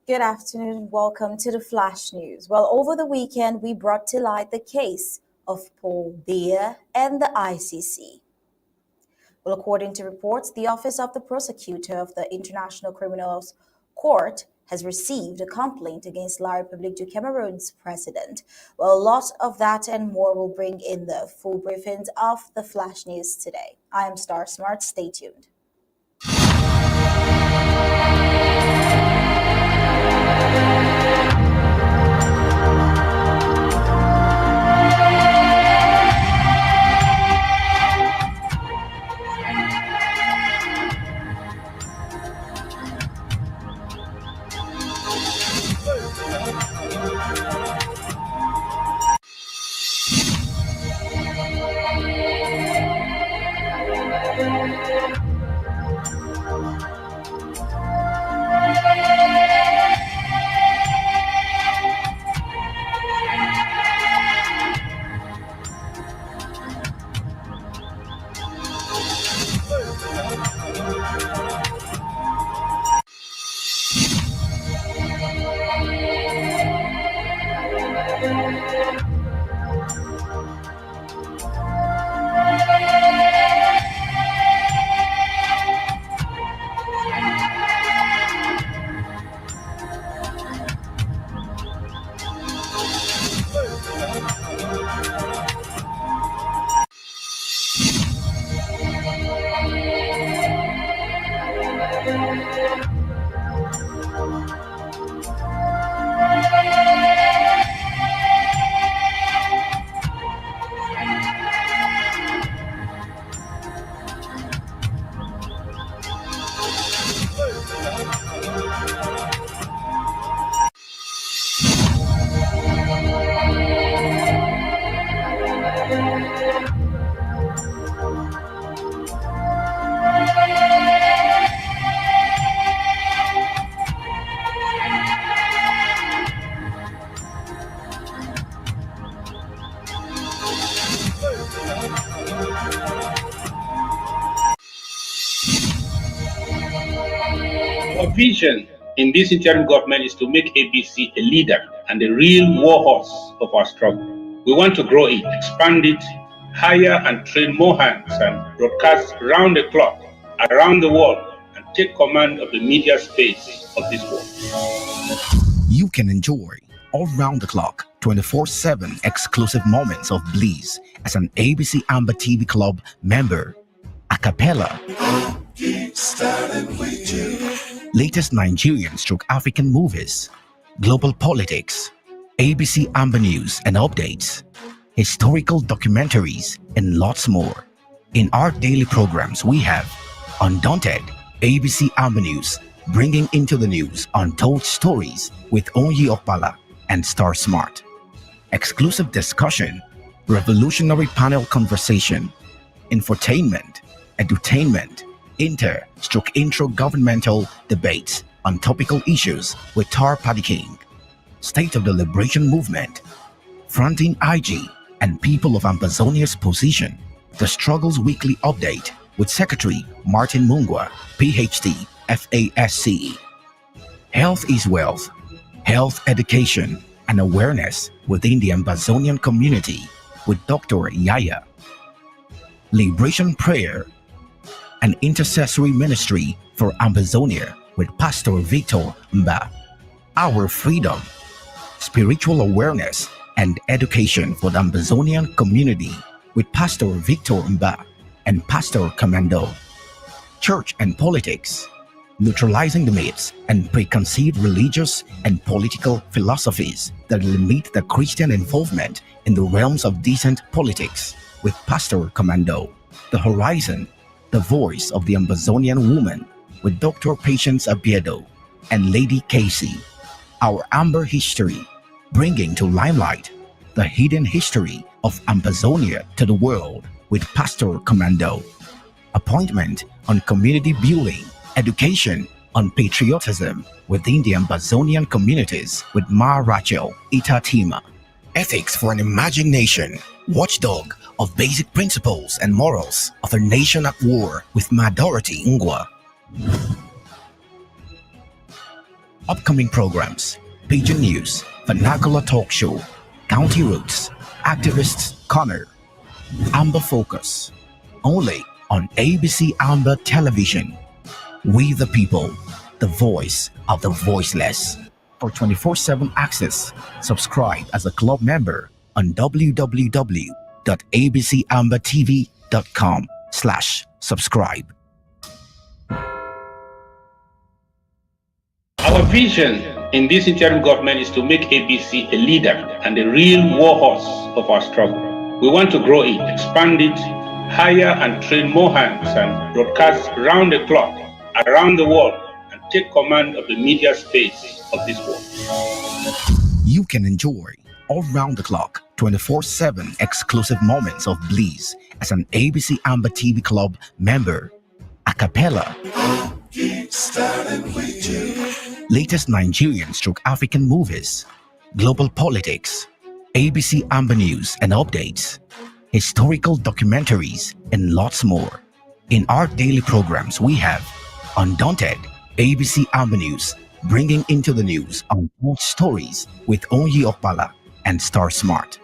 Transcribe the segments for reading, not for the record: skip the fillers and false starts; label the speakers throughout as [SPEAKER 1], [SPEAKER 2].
[SPEAKER 1] Good afternoon. Welcome to the Flash News. Well, over the weekend, we brought to light the case of Paul Biya and the ICC. Well, according to reports, the Office of the Prosecutor of the International Criminal Court has received a complaint against La République du Cameroon's president. Well, a lot of that and more will bring in the full briefings of the Flash News today. I am Star Smart. Stay tuned.
[SPEAKER 2] Our vision in this interim government is to make ABC a leader and a real warhorse of our struggle. We want to grow it, expand it, hire and train more hands, and broadcast round the clock, around the world, and take command of the media space of this world.
[SPEAKER 3] You can enjoy all round the clock, 24/7 exclusive moments of bliss as an ABC Amba TV Club member. A cappella. Latest Nigerian/African movies, global politics, ABC Amba News and updates, historical documentaries, and lots more. In our daily programs, we have Undaunted, ABC Amba News, bringing into the news untold stories with Onyi Okpala and Star Smart. Exclusive discussion, revolutionary panel conversation, infotainment, edutainment, intro governmental debates on topical issues with Tar Paddy King, State of the Liberation Movement, Fronting IG and People of Ambazonia's position, the Struggles Weekly Update with Secretary Martin Mungwa, PhD, FASCE, Health is Wealth, Health Education and Awareness within the Ambazonian Community with Dr. Yaya, Liberation Prayer, an intercessory ministry for Ambazonia with Pastor Victor Mba, Our Freedom, spiritual awareness and education for the Ambazonian community with Pastor Victor Mba and Pastor Commando, church and politics, neutralizing the myths and preconceived religious and political philosophies that limit the Christian involvement in the realms of decent politics with Pastor Commando, the Horizon, the voice of the Ambazonian woman with Dr. Patience Abiedo and Lady Casey, Our Amber History, bringing to limelight the hidden history of Ambazonia to the world with Pastor Commando, appointment on community building, education on patriotism within the Ambazonian communities with Ma Rachel Itatima, ethics for an imagination, watchdog of basic principles and morals of a nation at war with Ma Dorothy Ngwa. Upcoming programs: Pigeon News, Vernacular Talk Show, County Roots, Activists Corner, Amba Focus. Only on ABC Amba Television. We the people, the voice of the voiceless. For 24/7 access, subscribe as a club member on www.abcambatv.com/subscribe.
[SPEAKER 2] Our vision in this interim government is to make ABC a leader and a real war horse of our struggle. We want to grow it, expand it, hire and train more hands, and broadcast round the clock, around the world, and take command of the media space of this world.
[SPEAKER 3] You can enjoy all round the clock, 24/7 exclusive moments of bliss as an ABC Amba TV Club member. A cappella. Latest Nigerian stroke African movies, global politics, ABC Amba News and updates, historical documentaries, and lots more. In our daily programs, we have Undaunted, ABC Amba News, bringing into the news untold stories with Onyi Okpala and Star Smart.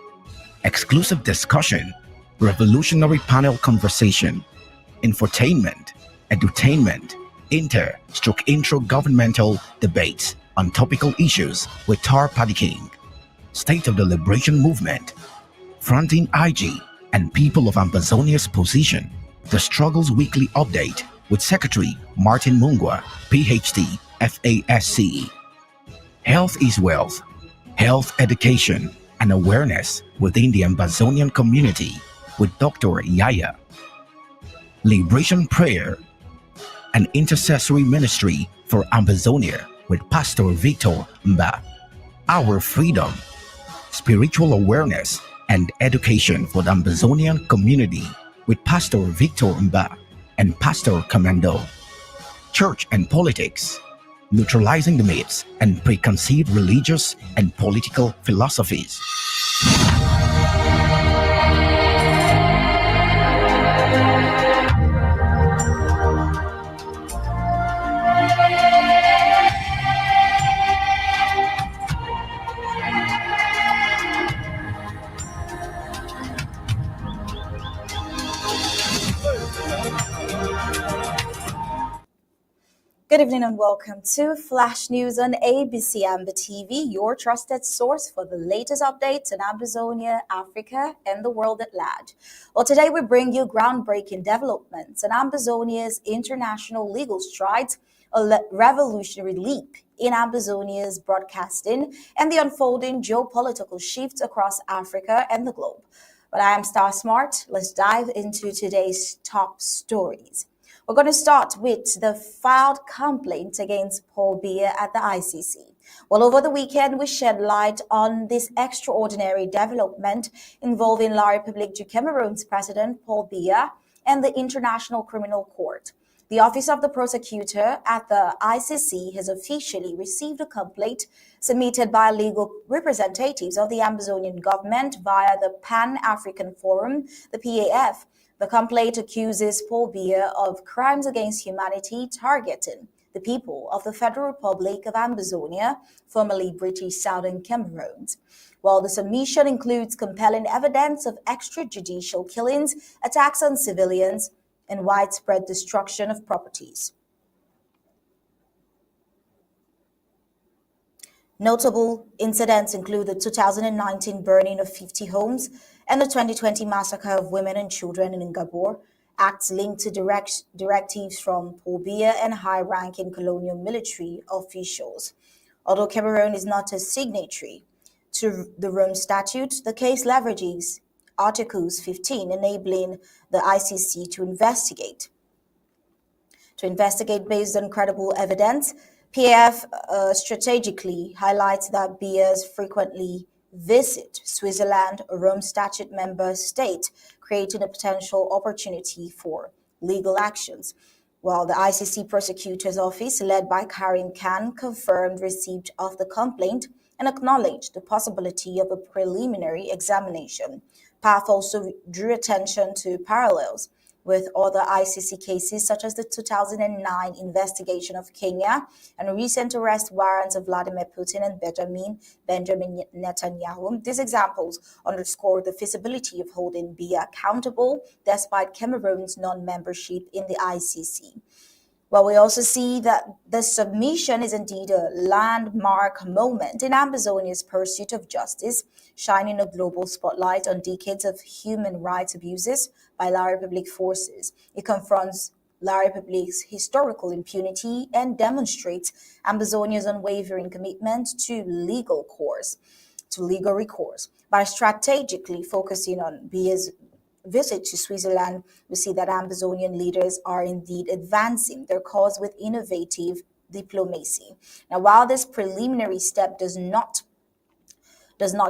[SPEAKER 3] Exclusive discussion, revolutionary panel conversation, infotainment, edutainment, intro governmental debates on topical issues with Tar Paddy King, State of the Liberation Movement, Fronting IG, and People of Ambazonia's position. The Struggles Weekly Update with Secretary Martin Mungwa, PhD, FASCE. Health is Wealth, Health Education and Awareness within the Ambazonian Community with Dr. Yaya. Liberation Prayer, an intercessory ministry for Ambazonia with Pastor Victor Mba. Our Freedom, spiritual awareness and education for the Ambazonian community with Pastor Victor Mba and Pastor Commando. Church and Politics, neutralizing the myths and preconceived religious and political philosophies.
[SPEAKER 1] Good evening and welcome to Flash News on ABC Amba TV, your trusted source for the latest updates in Ambazonia, Africa, and the world at large. Well, today we bring you groundbreaking developments in Ambazonia's international legal strides, a revolutionary leap in Ambazonia's broadcasting, and the unfolding geopolitical shifts across Africa and the globe. But I am Star Smart. Let's dive into today's top stories. We're going to start with the filed complaint against Paul Biya at the ICC. Well, over the weekend, we shed light on this extraordinary development involving La République du Cameroon's president, Paul Biya, and the International Criminal Court. The Office of the Prosecutor at the ICC has officially received a complaint submitted by legal representatives of the Ambazonian government via the Pan-African Forum, the PAF. The complaint accuses Paul Biya of crimes against humanity targeting the people of the Federal Republic of Ambazonia, formerly British Southern Cameroon. While the submission includes compelling evidence of extrajudicial killings, attacks on civilians, and widespread destruction of properties. Notable incidents include the 2019 burning of 50 homes and the 2020 massacre of women and children in Ngabor, acts linked to directives from Paul Biya and high-ranking colonial military officials. Although Cameroon is not a signatory to the Rome Statute, the case leverages Articles 15, enabling the ICC to investigate. Based on credible evidence, PAF strategically highlights that Biya's frequently visit Switzerland, a Rome Statute member state, creating a potential opportunity for legal actions. While the ICC Prosecutor's Office, led by Karim Khan, confirmed receipt of the complaint and acknowledged the possibility of a preliminary examination. PAF also drew attention to parallels with other ICC cases such as the 2009 investigation of Kenya and recent arrest warrants of Vladimir Putin and Benjamin Netanyahu. These examples underscore the feasibility of holding Biya accountable despite Cameroon's non-membership in the ICC. Well, we also see that the submission is indeed a landmark moment in Ambazonia's pursuit of justice, shining a global spotlight on decades of human rights abuses by La République forces. It confronts La République's historical impunity and demonstrates Ambazonia's unwavering commitment to legal recourse. By strategically focusing on Bia's visit to Switzerland, we see that Ambazonian leaders are indeed advancing their cause with innovative diplomacy. Now, while this preliminary step does not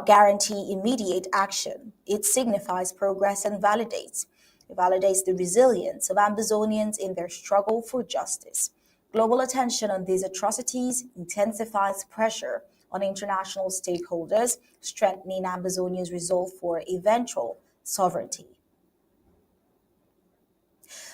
[SPEAKER 1] guarantee immediate action, it signifies progress and validates the resilience of Ambazonians in their struggle for justice. Global attention on these atrocities intensifies pressure on international stakeholders, strengthening Ambazonia's resolve for eventual sovereignty.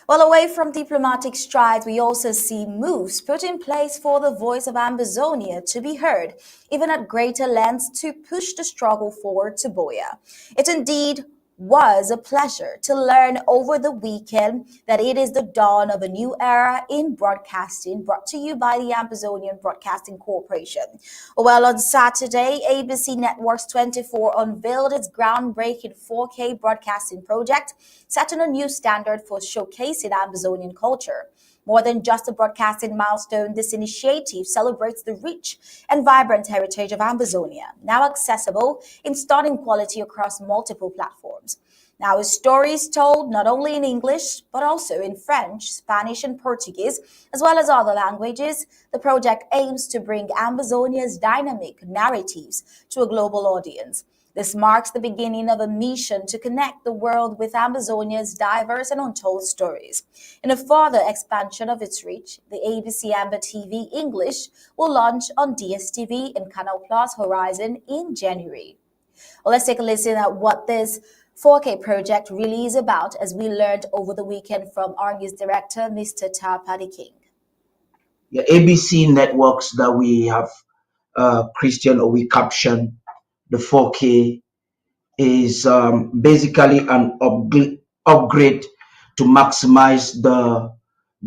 [SPEAKER 1] Well, away from diplomatic strides, we also see moves put in place for the voice of Ambazonia to be heard, even at greater lengths to push the struggle forward to Buea. It indeed was a pleasure to learn over the weekend that it is the dawn of a new era in broadcasting, brought to you by the Ambazonian Broadcasting Corporation. Well, on Saturday, ABC Networks 24 unveiled its groundbreaking 4K broadcasting project, setting a new standard for showcasing Ambazonian culture. More than just a broadcasting milestone, this initiative celebrates the rich and vibrant heritage of Ambazonia, now accessible in stunning quality across multiple platforms. Now, with stories told not only in English, but also in French, Spanish, and Portuguese, as well as other languages, the project aims to bring Ambazonia's dynamic narratives to a global audience. This marks the beginning of a mission to connect the world with Ambazonia's diverse and untold stories. In a further expansion of its reach, the ABC Amba TV English will launch on DSTV and Canal Plus Horizon in January. Well, let's take a listen at what this 4K project really is about, as we learned over the weekend from our news director, Mr. Tapadi King.
[SPEAKER 4] The ABC networks that we have Christian, or we caption the 4K, is basically an upgrade to maximize the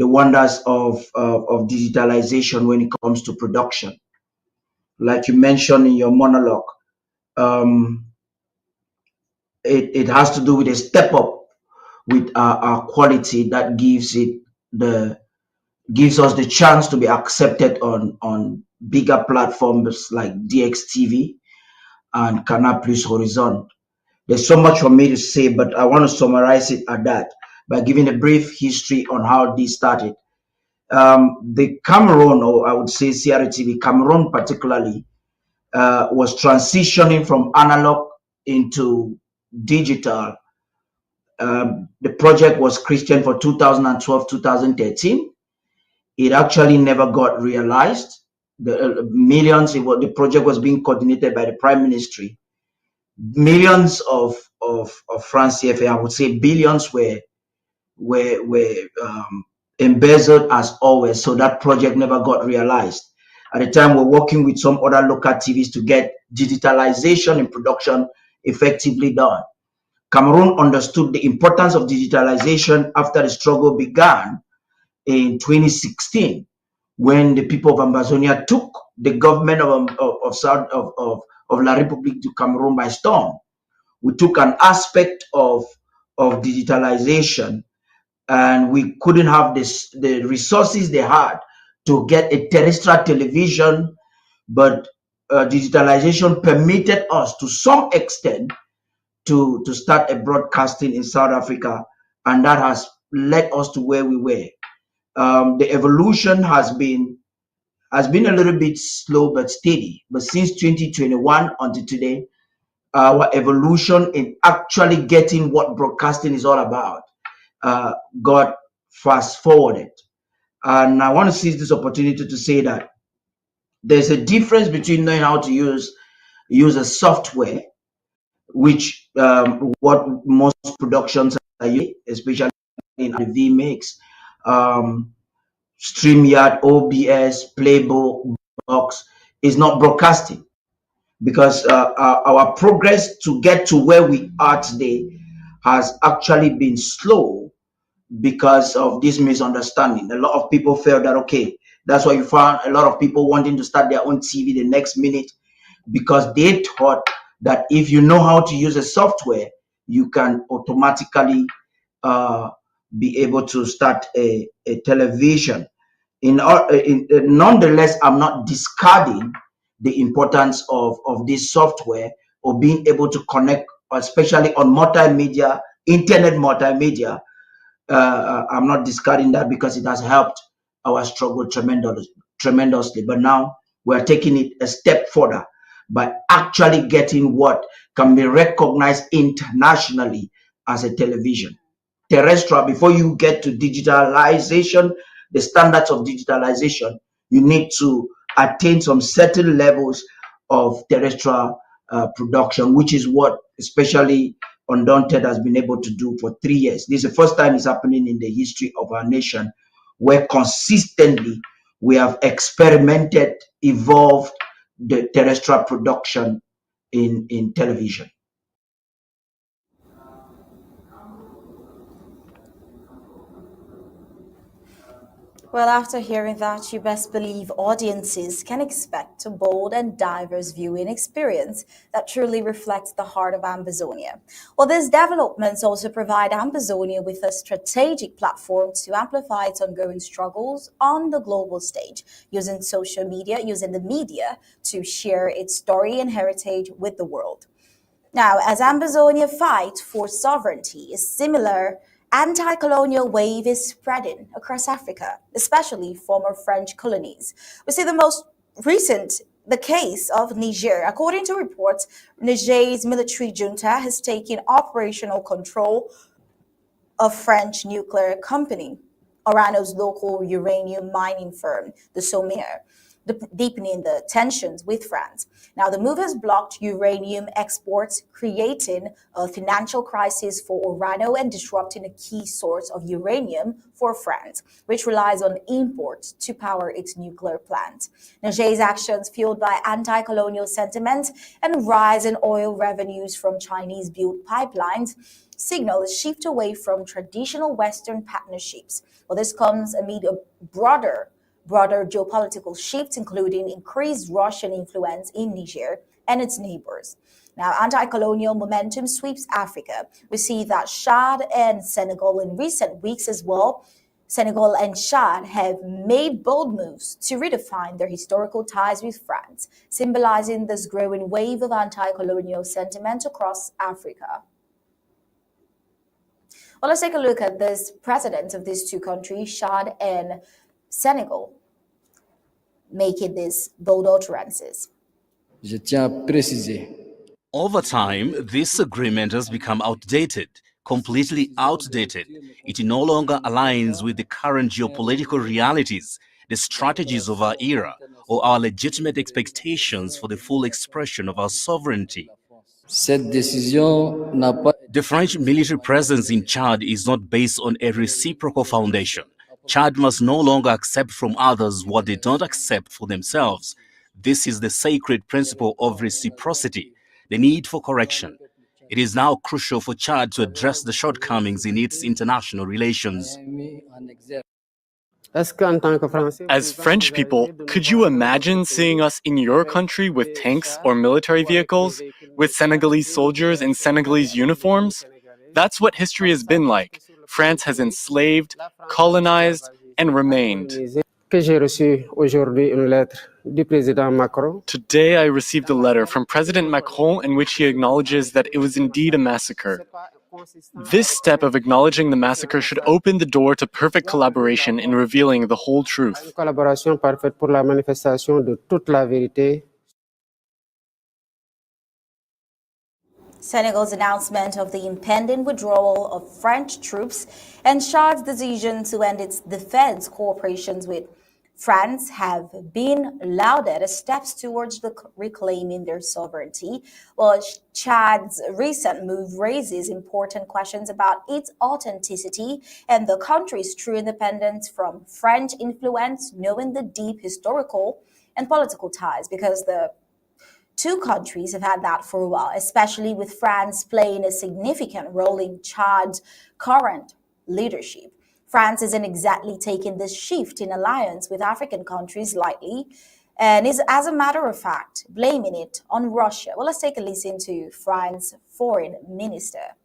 [SPEAKER 4] wonders of digitalization when it comes to production. Like you mentioned in your monologue, it has to do with a step up with our quality that gives us the chance to be accepted on bigger platforms like DXTV and Canal Plus Horizon. There's so much for me to say, but I want to summarize it at that by giving a brief history on how this started. The Cameroon, or I would say CRTV, Cameroon particularly, was transitioning from analog into digital. The project was Christian for 2012-2013. It actually never got realized. The project was being coordinated by the Prime Ministry. Millions of francs CFA, I would say billions, were embezzled as always. So that project never got realized. At the time, we're working with some other local TVs to get digitalization in production effectively done. Cameroon understood the importance of digitalization after the struggle began in 2016, when the people of Ambazonia took the government of La République du Cameroon by storm. We took an aspect of digitalization, and we couldn't have the resources they had to get a terrestrial television, but digitalization permitted us to some extent to start a broadcasting in South Africa, and that has led us to where we were. The evolution has been a little bit slow but steady. But since 2021 until today, our evolution in actually getting what broadcasting is all about got fast forwarded. And I want to seize this opportunity to say that there's a difference between knowing how to use a software, which what most productions are using, especially in the vMix, StreamYard, OBS, Playbox is not broadcasting because our progress to get to where we are today has actually been slow because of this misunderstanding. A lot of people felt that, okay, that's why you found a lot of people wanting to start their own TV the next minute because they thought that if you know how to use a software, you can automatically be able to start a television. Nonetheless, I'm not discarding the importance of this software or being able to connect, especially on multimedia, internet multimedia. I'm not discarding that because it has helped our struggle tremendously. But now we're taking it a step further by actually getting what can be recognized internationally as a television. Terrestrial, before you get to digitalization, the standards of digitalization, you need to attain some certain levels of terrestrial production, which is what especially Undaunted has been able to do for 3 years. This is the first time it's happening in the history of our nation where consistently we have experimented, evolved the terrestrial production in television.
[SPEAKER 1] Well, after hearing that, you best believe audiences can expect a bold and diverse viewing experience that truly reflects the heart of Ambazonia. Well, these developments also provide Ambazonia with a strategic platform to amplify its ongoing struggles on the global stage, using social media, using the media to share its story and heritage with the world. Now, as Ambazonia fight for sovereignty, a similar anti-colonial wave is spreading across Africa, especially former French colonies. We see the most recent, the case of Niger. According to reports, Niger's military junta has taken operational control of French nuclear company, Orano's local uranium mining firm, the Somaïr, deepening the tensions with France. Now, the move has blocked uranium exports, creating a financial crisis for Orano and disrupting a key source of uranium for France, which relies on imports to power its nuclear plant. Niger's actions, fueled by anti-colonial sentiment and rise in oil revenues from Chinese-built pipelines, signal a shift away from traditional Western partnerships. Well, this comes amid a broader geopolitical shifts, including increased Russian influence in Niger and its neighbors. Now, anti-colonial momentum sweeps Africa. We see that Chad and Senegal in recent weeks as well. Senegal and Chad have made bold moves to redefine their historical ties with France, symbolizing this growing wave of anti-colonial sentiment across Africa. Well, let's take a look at this presidents of these two countries, Chad and Senegal, making these bold utterances.
[SPEAKER 5] Je tiens à préciser.
[SPEAKER 6] Over time, this agreement has become outdated, completely outdated. It no longer aligns with the current geopolitical realities, the strategies of our era, or our legitimate expectations for the full expression of our sovereignty.
[SPEAKER 5] Cette décision n'a pas.
[SPEAKER 6] The French military presence in Chad is not based on a reciprocal foundation. Chad must no longer accept from others what they don't accept for themselves. This is the sacred principle of reciprocity, the need for correction. It is now crucial for Chad to address the shortcomings in its international relations.
[SPEAKER 7] As French people, could you imagine seeing us in your country with tanks or military vehicles, with Senegalese soldiers in Senegalese uniforms? That's what history has been like. France has enslaved, colonized, and remained. Today I received a letter from President Macron in which he acknowledges that it was indeed a massacre. This step of acknowledging the massacre should open the door to perfect collaboration in revealing the whole truth.
[SPEAKER 1] Senegal's announcement of the impending withdrawal of French troops and Chad's decision to end its defense cooperations with France have been lauded as steps towards reclaiming their sovereignty, while Chad's recent move raises important questions about its authenticity and the country's true independence from French influence, knowing the deep historical and political ties, because the two countries have had that for a while, especially with France playing a significant role in Chad's current leadership. France isn't exactly taking this shift in alliance with African countries lightly and is, as a matter of fact, blaming it on Russia. Well, let's take a listen to France's foreign minister.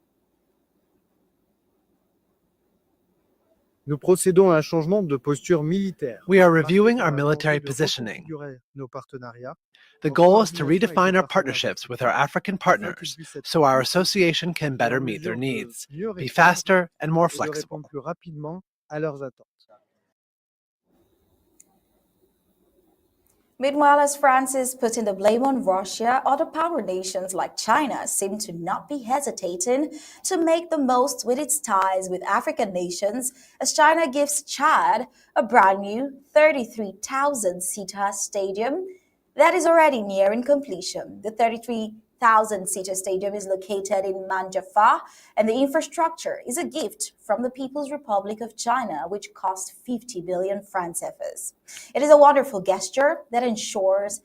[SPEAKER 8] Nous procédons à un changement de posture militaire.
[SPEAKER 9] We are reviewing our military positioning. The goal is to redefine our partnerships with our African partners so our association can better meet their needs, be faster and more flexible.
[SPEAKER 1] Meanwhile, as France is putting the blame on Russia, other power nations like China seem to not be hesitating to make the most with its ties with African nations, as China gives Chad a brand new 33,000-seater stadium that is already nearing completion. The 33,000-seater stadium is located in Manjafar, and the infrastructure is a gift from the People's Republic of China, which cost 50 billion franc CFAs. It is a wonderful gesture that ensures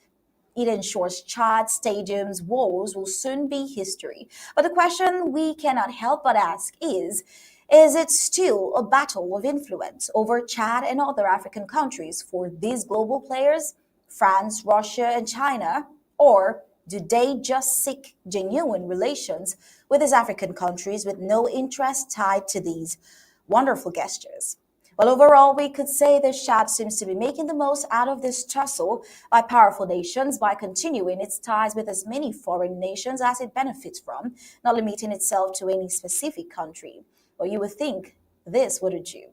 [SPEAKER 1] Chad Stadium's woes will soon be history. But the question we cannot help but ask is it still a battle of influence over Chad and other African countries for these global players, France, Russia, and China, or do they just seek genuine relations with these African countries with no interest tied to these wonderful gestures? Well, overall, we could say that Chad seems to be making the most out of this tussle by powerful nations by continuing its ties with as many foreign nations as it benefits from, not limiting itself to any specific country. Well, you would think this, wouldn't you?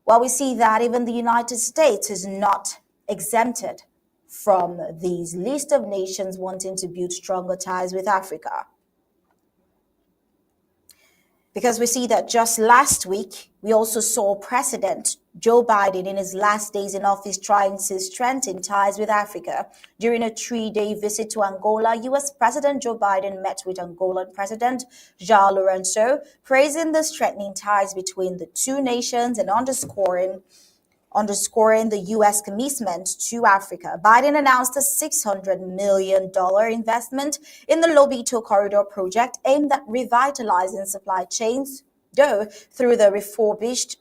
[SPEAKER 1] Well, we see that even the United States is not exempted from these list of nations wanting to build stronger ties with Africa. Because we see that just last week, we also saw President Joe Biden in his last days in office trying to strengthen ties with Africa. During a 3-day visit to Angola, U.S. President Joe Biden met with Angolan President João Lourenço, praising the strengthening ties between the two nations and underscoring the U.S. commitment to Africa. Biden announced a $600 million investment in the Lobito Corridor project aimed at revitalizing supply chains, though through the refurbishment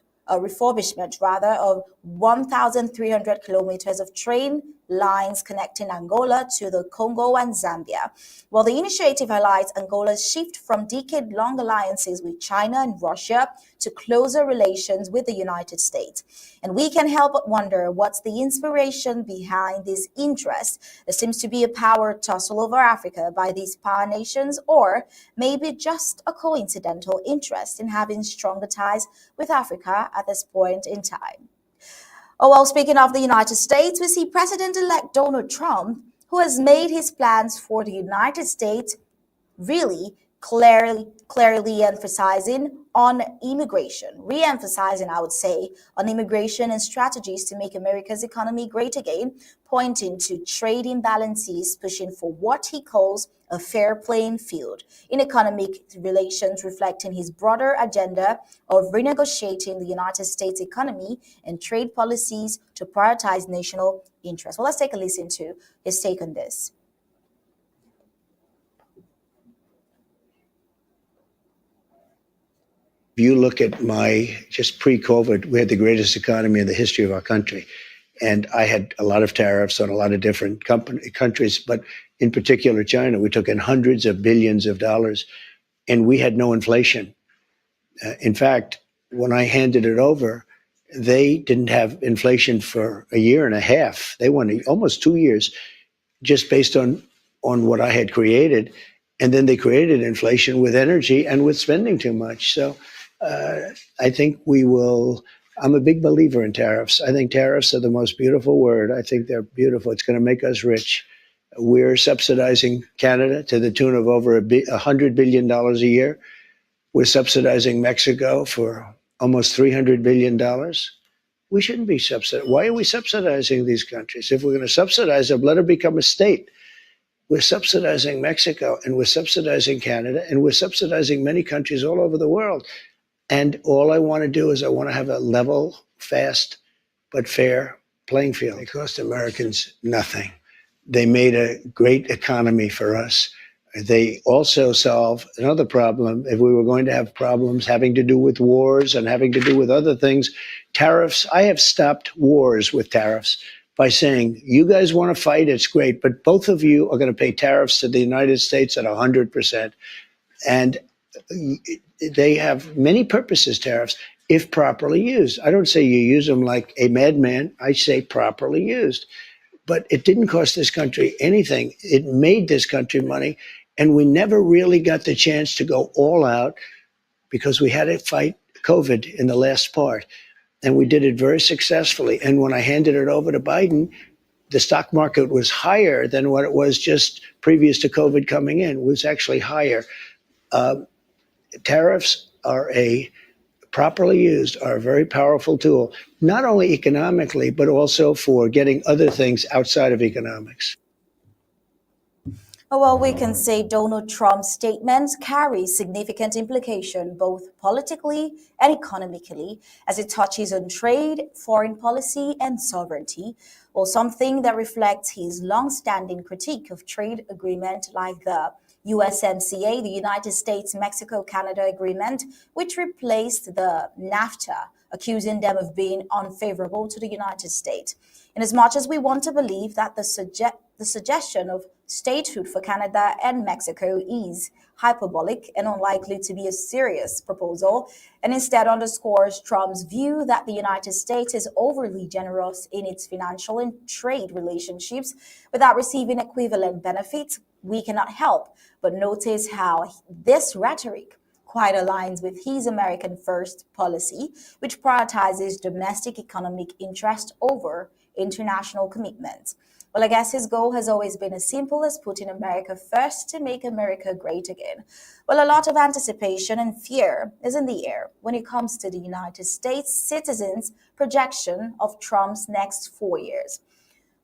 [SPEAKER 1] of 1,300 kilometers of train lines connecting Angola to the Congo and Zambia. Well, the initiative highlights Angola's shift from decade-long alliances with China and Russia to closer relations with the United States. And we can help but wonder what's the inspiration behind this interest. There seems to be a power tussle over Africa by these power nations, or maybe just a coincidental interest in having stronger ties with Africa at this point in time. Oh, well, speaking of the United States, we see President-elect Donald Trump, who has made his plans for the United States really clearly emphasizing on immigration, re-emphasizing, I would say, on immigration and strategies to make America's economy great again, pointing to trade imbalances, pushing for what he calls a fair playing field in economic relations, reflecting his broader agenda of renegotiating the United States economy and trade policies to prioritize national interests. Well, let's take a listen to his take on this.
[SPEAKER 10] If you look at just pre-COVID, we had the greatest economy in the history of our country. And I had a lot of tariffs on a lot of different countries, but in particular China. We took in hundreds of billions of dollars, and we had no inflation. In fact, when I handed it over, they didn't have inflation for a year and a half. They went almost 2 years just based on what I had created. And then they created inflation with energy and with spending too much. So I think I'm a big believer in tariffs. I think tariffs are the most beautiful word. I think they're beautiful. It's going to make us rich. We're subsidizing Canada to the tune of over $100 billion a year. We're subsidizing Mexico for almost $300 billion. We shouldn't be subsidizing. Why are we subsidizing these countries? If we're going to subsidize them, let them become a state. We're subsidizing Mexico, and we're subsidizing Canada, and we're subsidizing many countries all over the world. And all I want to do is I want to have a level, fast, but fair playing field. They cost Americans nothing. They made a great economy for us. They also solve another problem. If we were going to have problems having to do with wars and having to do with other things, tariffs, I have stopped wars with tariffs by saying, you guys want to fight, it's great, but both of you are going to pay tariffs to the United States at 100%. And they have many purposes, tariffs, if properly used. I don't say you use them like a madman. I say properly used. But it didn't cost this country anything. It made this country money. And we never really got the chance to go all out because we had to fight COVID in the last part. And we did it very successfully. And when I handed it over to Biden, the stock market was higher than what it was just previous to COVID coming in. It was actually higher. Tariffs are properly used, are a very powerful tool, not only economically, but also for getting other things outside of economics.
[SPEAKER 1] Well, we can say Donald Trump's statements carry significant implication both politically and economically as it touches on trade, foreign policy, and sovereignty, or something that reflects his long-standing critique of trade agreement like the USMCA, the United States-Mexico-Canada Agreement, which replaced the NAFTA, accusing them of being unfavorable to the United States. In as much as we want to believe that the suggestion of statehood for Canada and Mexico is hyperbolic and unlikely to be a serious proposal, and instead underscores Trump's view that the United States is overly generous in its financial and trade relationships without receiving equivalent benefits, we cannot help but notice how this rhetoric quite aligns with his American First policy, which prioritizes domestic economic interest over international commitments. Well, I guess his goal has always been as simple as putting America first to make America great again. Well, a lot of anticipation and fear is in the air when it comes to the United States citizens' projection of Trump's next 4 years.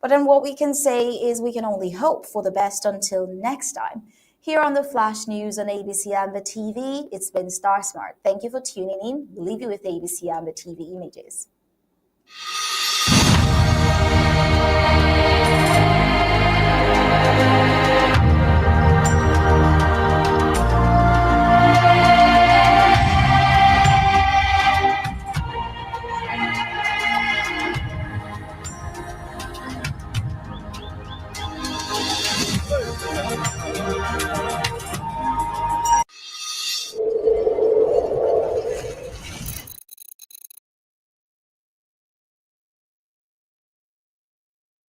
[SPEAKER 1] But then what we can say is we can only hope for the best until next time. Here on the Flash News on ABC Amba TV, it's been Star Smart. Thank you for tuning in. We'll leave you with ABC Amba TV images.